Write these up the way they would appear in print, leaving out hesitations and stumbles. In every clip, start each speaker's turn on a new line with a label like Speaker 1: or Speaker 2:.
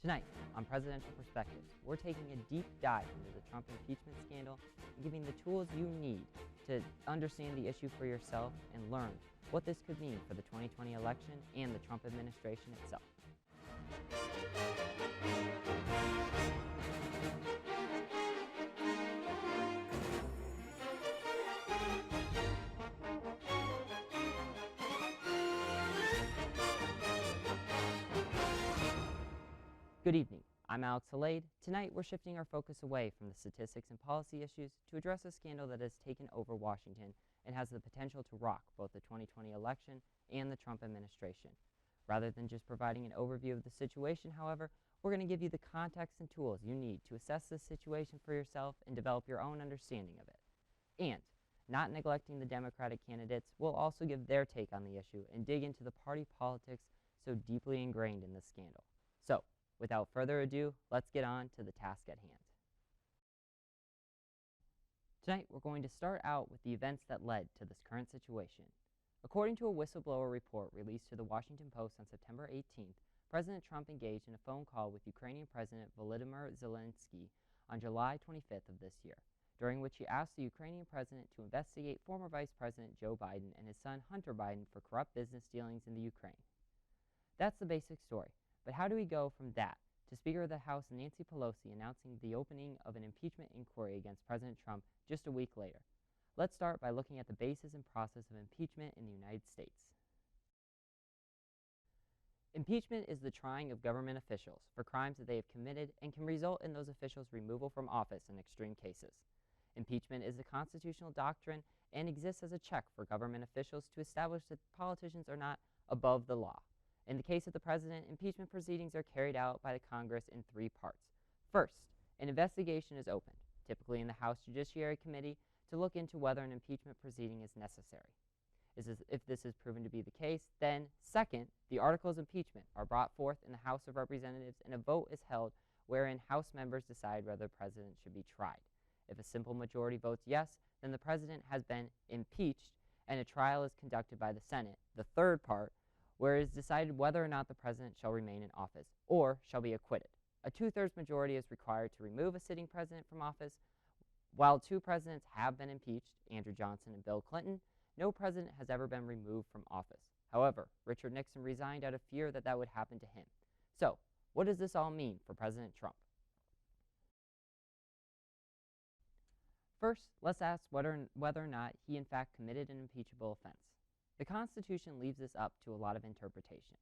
Speaker 1: Tonight, on Presidential Perspectives, we're taking a deep dive into the Trump impeachment scandal and giving the tools you need to understand the issue for yourself and learn what this could mean for the 2020 election and the Trump administration itself. Good evening. I'm Alex Halade. Tonight, we're shifting our focus away from the statistics and policy issues to address a scandal that has taken over Washington and has the potential to rock both the 2020 election and the Trump administration. Rather than just providing an overview of the situation, however, we're going to give you the context and tools you need to assess this situation for yourself and develop your own understanding of it. And, not neglecting the Democratic candidates, we'll also give their take on the issue and dig into the party politics so deeply ingrained in this scandal. So, without further ado, let's get on to the task at hand. Tonight, we're going to start out with the events that led to this current situation. According to a whistleblower report released to the Washington Post on September 18th, President Trump engaged in a phone call with Ukrainian President Volodymyr Zelensky on July 25th of this year, during which he asked the Ukrainian president to investigate former Vice President Joe Biden and his son Hunter Biden for corrupt business dealings in the Ukraine. That's the basic story. But how do we go from that to Speaker of the House Nancy Pelosi announcing the opening of an impeachment inquiry against President Trump just a week later? Let's start by looking at the basis and process of impeachment in the United States. Impeachment is the trying of government officials for crimes that they have committed and can result in those officials' removal from office in extreme cases. Impeachment is a constitutional doctrine and exists as a check for government officials to establish that politicians are not above the law. In the case of the president, impeachment proceedings are carried out by the Congress in three parts. First, an investigation is opened, typically in the House Judiciary Committee, to look into whether an impeachment proceeding is necessary. If this is proven to be the case, then second, the articles of impeachment are brought forth in the House of Representatives and a vote is held wherein House members decide whether the president should be tried. If a simple majority votes yes, then the president has been impeached and a trial is conducted by the Senate, the third part, where it is decided whether or not the president shall remain in office or shall be acquitted. A two-thirds majority is required to remove a sitting president from office. While two presidents have been impeached, Andrew Johnson and Bill Clinton, no president has ever been removed from office. However, Richard Nixon resigned out of fear that that would happen to him. So, what does this all mean for President Trump? First, let's ask whether or not he in fact committed an impeachable offense. The Constitution leaves this up to a lot of interpretation,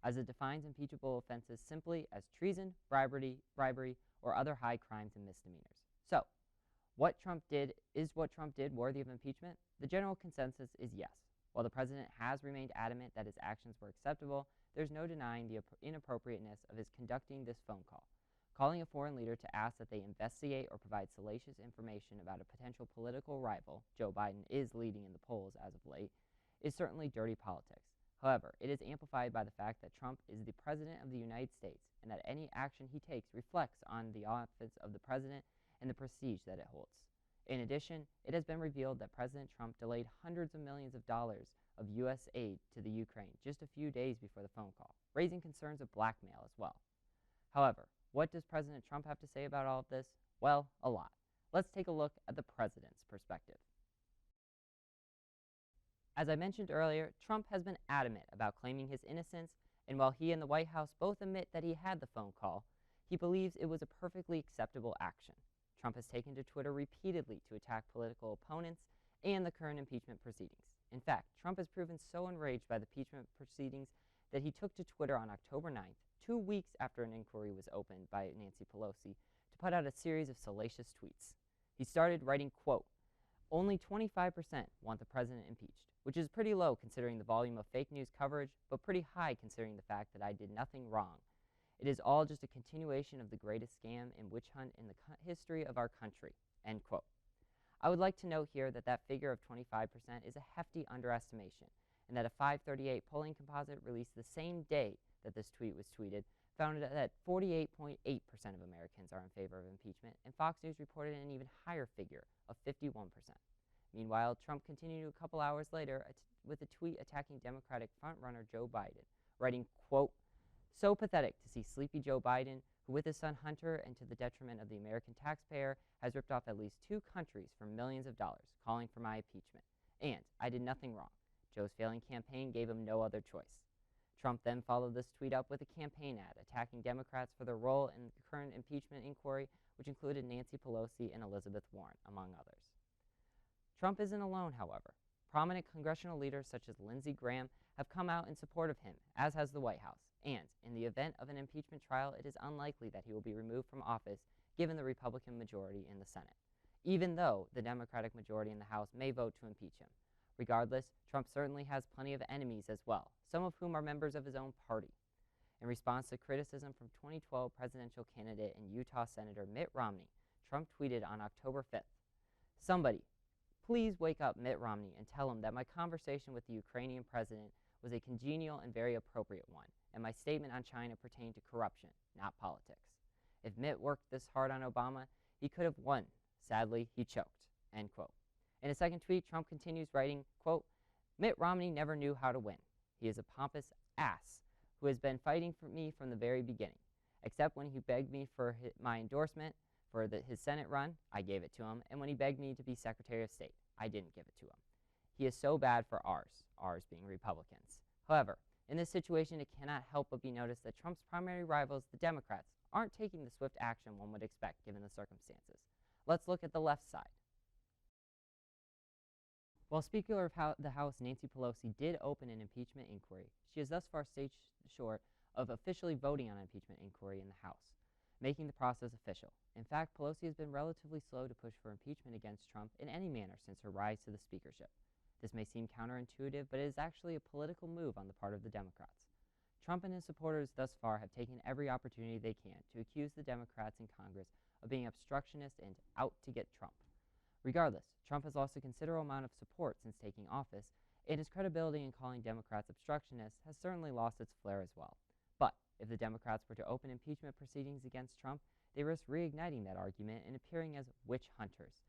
Speaker 1: as it defines impeachable offenses simply as treason, bribery, or other high crimes and misdemeanors. So, what Trump did worthy of impeachment? The general consensus is yes. While the president has remained adamant that his actions were acceptable, there's no denying the inappropriateness of his conducting this phone call. Calling a foreign leader to ask that they investigate or provide salacious information about a potential political rival, Joe Biden is leading in the polls as of late, is certainly dirty politics. However, it is amplified by the fact that Trump is the President of the United States and that any action he takes reflects on the office of the President and the prestige that it holds. In addition, it has been revealed that President Trump delayed hundreds of millions of dollars of U.S. aid to the Ukraine just a few days before the phone call, raising concerns of blackmail as well. However, what does President Trump have to say about all of this? Well, a lot. Let's take a look at the President's perspective. As I mentioned earlier, Trump has been adamant about claiming his innocence, and while he and the White House both admit that he had the phone call, he believes it was a perfectly acceptable action. Trump has taken to Twitter repeatedly to attack political opponents and the current impeachment proceedings. In fact, Trump has proven so enraged by the impeachment proceedings that he took to Twitter on October 9th, 2 weeks after an inquiry was opened by Nancy Pelosi, to put out a series of salacious tweets. He started writing, quote, "Only 25% want the president impeached, which is pretty low considering the volume of fake news coverage, but pretty high considering the fact that I did nothing wrong. It is all just a continuation of the greatest scam and witch hunt in the history of our country," end quote. I would like to note here that that figure of 25% is a hefty underestimation, and that a 538 polling composite released the same day that this tweet was tweeted found that 48.8% of Americans are in favor of impeachment, and Fox News reported an even higher figure of 51%. Meanwhile, Trump continued a couple hours later with a tweet attacking Democratic frontrunner Joe Biden, writing, quote, So pathetic to see sleepy Joe Biden, who with his son Hunter and to the detriment of the American taxpayer has ripped off at least 2 countries for millions of dollars, calling for my impeachment. And I did nothing wrong. Joe's failing campaign gave him no other choice. Trump then followed this tweet up with a campaign ad attacking Democrats for their role in the current impeachment inquiry, which included Nancy Pelosi and Elizabeth Warren, among others. Trump isn't alone, however. Prominent congressional leaders such as Lindsey Graham have come out in support of him, as has the White House, and in the event of an impeachment trial, it is unlikely that he will be removed from office given the Republican majority in the Senate, even though the Democratic majority in the House may vote to impeach him. Regardless, Trump certainly has plenty of enemies as well, some of whom are members of his own party. In response to criticism from 2012 presidential candidate and Utah Senator Mitt Romney, Trump tweeted on October 5th, "Somebody, please wake up Mitt Romney and tell him that my conversation with the Ukrainian president was a congenial and very appropriate one, and my statement on China pertained to corruption, not politics. If Mitt worked this hard on Obama, he could have won. Sadly, he choked." End quote. In a second tweet, Trump continues writing, quote, "Mitt Romney never knew how to win. He is a pompous ass who has been fighting for me from the very beginning. Except when he begged me for my endorsement for his Senate run, I gave it to him, and when he begged me to be Secretary of State, I didn't give it to him. He is so bad for ours being Republicans. However, in this situation, it cannot help but be noticed that Trump's primary rivals, the Democrats, aren't taking the swift action one would expect given the circumstances. Let's look at the left side. While Speaker of the House Nancy Pelosi did open an impeachment inquiry, she has thus far stayed short of officially voting on an impeachment inquiry in the House, making the process official. In fact, Pelosi has been relatively slow to push for impeachment against Trump in any manner since her rise to the speakership. This may seem counterintuitive, but it is actually a political move on the part of the Democrats. Trump and his supporters thus far have taken every opportunity they can to accuse the Democrats in Congress of being obstructionist and out to get Trump. Regardless, Trump has lost a considerable amount of support since taking office, and his credibility in calling Democrats obstructionists has certainly lost its flair as well. But if the Democrats were to open impeachment proceedings against Trump, they risk reigniting that argument and appearing as witch hunters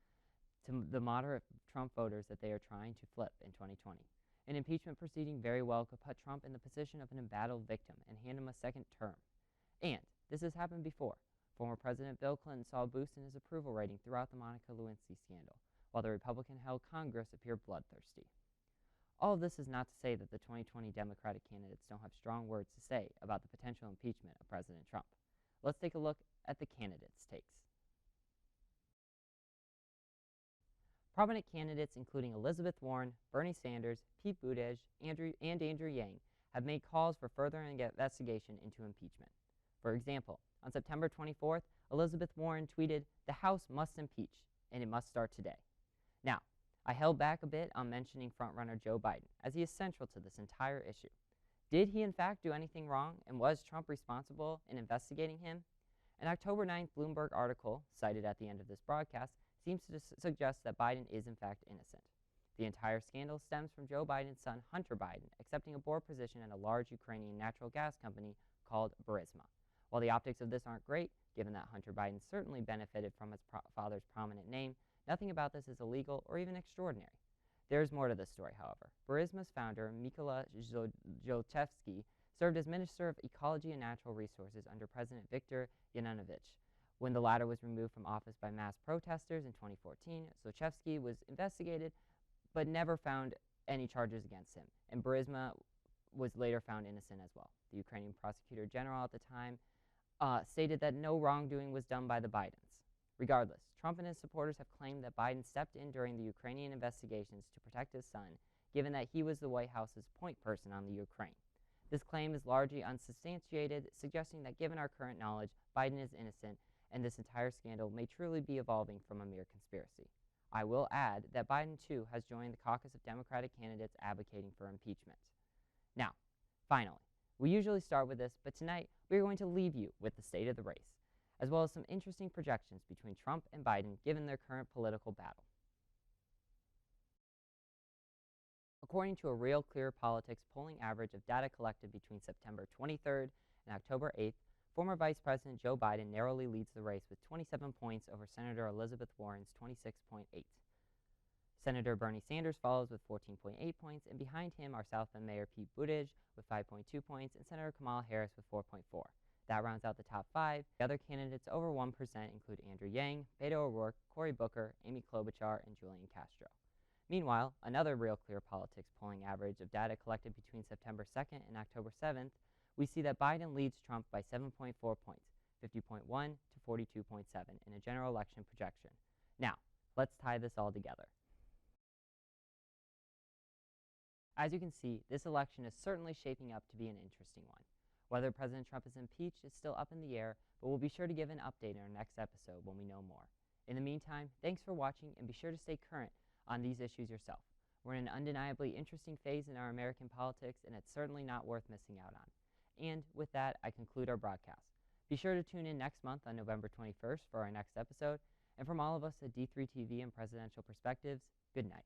Speaker 1: to the moderate Trump voters that they are trying to flip in 2020. An impeachment proceeding very well could put Trump in the position of an embattled victim and hand him a second term. And this has happened before. Former President Bill Clinton saw a boost in his approval rating throughout the Monica Lewinsky scandal, while the Republican-held Congress appeared bloodthirsty. All of this is not to say that the 2020 Democratic candidates don't have strong words to say about the potential impeachment of President Trump. Let's take a look at the candidates' takes. Prominent candidates including Elizabeth Warren, Bernie Sanders, Pete Buttigieg, and Andrew Yang have made calls for further investigation into impeachment. For example, on September 24th, Elizabeth Warren tweeted, "The House must impeach, and it must start today." Now, I held back a bit on mentioning frontrunner Joe Biden, as he is central to this entire issue. Did he in fact do anything wrong, and was Trump responsible in investigating him? An October 9th Bloomberg article, cited at the end of this broadcast, seems to suggest that Biden is in fact innocent. The entire scandal stems from Joe Biden's son Hunter Biden accepting a board position at a large Ukrainian natural gas company called Burisma. While the optics of this aren't great, given that Hunter Biden certainly benefited from his father's prominent name, nothing about this is illegal or even extraordinary. There is more to this story, however. Burisma's founder, Mykola Zlochevsky, served as Minister of Ecology and Natural Resources under President Viktor Yanukovych. When the latter was removed from office by mass protesters in 2014, Zlochevsky was investigated but never found any charges against him, and Burisma was later found innocent as well. The Ukrainian prosecutor general at the time stated that no wrongdoing was done by the Bidens. Regardless, Trump and his supporters have claimed that Biden stepped in during the Ukrainian investigations to protect his son, given that he was the White House's point person on the Ukraine. This claim is largely unsubstantiated, suggesting that given our current knowledge, Biden is innocent, and this entire scandal may truly be evolving from a mere conspiracy. I will add that Biden, too, has joined the caucus of Democratic candidates advocating for impeachment. Now, finally, we usually start with this, but tonight we are going to leave you with the state of the race, as well as some interesting projections between Trump and Biden given their current political battle. According to a Real Clear Politics polling average of data collected between September 23rd and October 8th, former Vice President Joe Biden narrowly leads the race with 27 points over Senator Elizabeth Warren's 26.8. Senator Bernie Sanders follows with 14.8 points, and behind him are South Bend Mayor Pete Buttigieg with 5.2 points and Senator Kamala Harris with 4.4. That rounds out the top 5. The other candidates over 1% include Andrew Yang, Beto O'Rourke, Cory Booker, Amy Klobuchar, and Julian Castro. Meanwhile, another Real Clear Politics polling average of data collected between September 2nd and October 7th, we see that Biden leads Trump by 7.4 points, 50.1 to 42.7 in a general election projection. Now, let's tie this all together. As you can see, this election is certainly shaping up to be an interesting one. Whether President Trump is impeached is still up in the air, but we'll be sure to give an update in our next episode when we know more. In the meantime, thanks for watching, and be sure to stay current on these issues yourself. We're in an undeniably interesting phase in our American politics, and it's certainly not worth missing out on. And with that, I conclude our broadcast. Be sure to tune in next month on November 21st for our next episode. And from all of us at D3 TV and Presidential Perspectives, good night.